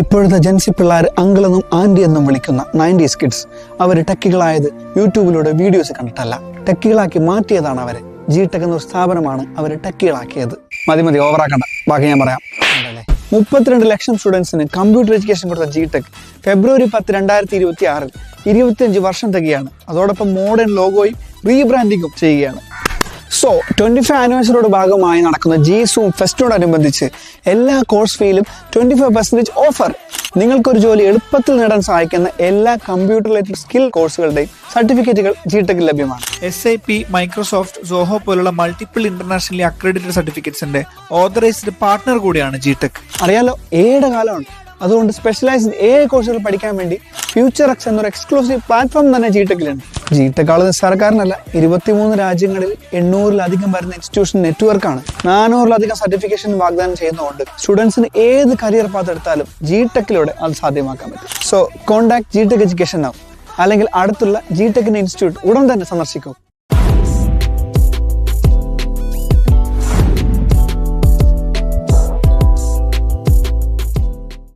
ഇപ്പോഴത്തെ ജൻസി പിള്ളേർ അങ്കിൾ എന്നും ആൻറ്റി എന്നും വിളിക്കുന്ന 90s കിഡ്സ് അവർ ടെക്കികളായത് യൂട്യൂബിലൂടെ വീഡിയോസ് കണ്ടിട്ടല്ല, ടെക്കികളാക്കി മാറ്റിയതാണ് അവരെ. ജിടെക് എന്നൊരു സ്ഥാപനമാണ് അവരെ ടെക്കികളാക്കിയത്. മതി ഓവറാക്കണ്ട, ബാക്കി ഞാൻ പറയാം. 32 ലക്ഷം സ്റ്റുഡൻസിന് കമ്പ്യൂട്ടർ എഡ്യൂക്കേഷൻ കൊടുത്ത ജിടെക് ഫെബ്രുവരി 10, 2026 25 വർഷം തികയാണ്. അതോടൊപ്പം മോഡേൺ ലോഗോയും റീബ്രാൻഡിങ്ങും ചെയ്യുകയാണ്. 25 ആനിവേഴ്സറിയുടെ ഭാഗമായി നടക്കുന്ന ജി-സൂം ഫെസ്റ്റിനോടനുബന്ധിച്ച് എല്ലാ കോഴ്സ് ഫീയിലും 25% ഓഫർ. നിങ്ങൾക്കൊരു ജോലി എളുപ്പത്തിൽ നേടാൻ സഹായിക്കുന്ന എല്ലാ കമ്പ്യൂട്ടർ റിലേറ്റഡ് സ്കിൽ കോഴ്സുകളുടെയും സർട്ടിഫിക്കറ്റുകൾ ജിടെക്കിൽ ലഭ്യമാണ്. SAP, മൈക്രോസോഫ്റ്റ്, സോഹോ പോലുള്ള മൾട്ടിപ്പിൾ ഇന്റർനാഷണലി അക്രഡിറ്റഡ് സർട്ടിഫിക്കറ്റ്സിന്റെ ഓതറൈസ്ഡ് പാർട്ണർ കൂടിയാണ് ജിടെക്. അറിയാലോ, ഏയുടെ കാലമാണ്. അതുകൊണ്ട് സ്പെഷ്യലൈസ്ഡ് AI കോഴ്സുകൾ പഠിക്കാൻ വേണ്ടി FutureX എന്നൊരു എക്സ്ക്ലൂസീവ് പ്ലാറ്റ്ഫോം തന്നെ ജിടെക്കിലുണ്ട്. ജിടെക് ആള് നിസ്സാരക്കാരനല്ല. 23 രാജ്യങ്ങളിൽ 800-ലധികം വരുന്ന ഇൻസ്റ്റിറ്റ്യൂഷൻ നെറ്റ്വർക്കാണ്. 400-ലധികം സർട്ടിഫിക്കേഷൻ വാഗ്ദാനം ചെയ്യുന്നതുകൊണ്ട് സ്റ്റുഡൻസിന് ഏത് കരിയർ പാത്ത് എടുത്താലും ജിടെക്കിലൂടെ അത് സാധ്യമാക്കാൻ പറ്റും. കോൺടാക്ട് ജിടെക് എഡ്യൂക്കേഷൻ നൗ, അല്ലെങ്കിൽ അടുത്തുള്ള ജിടെക്കിന്റെ ഇൻസ്റ്റിറ്റ്യൂട്ട് ഉടൻ തന്നെ സന്ദർശിക്കും.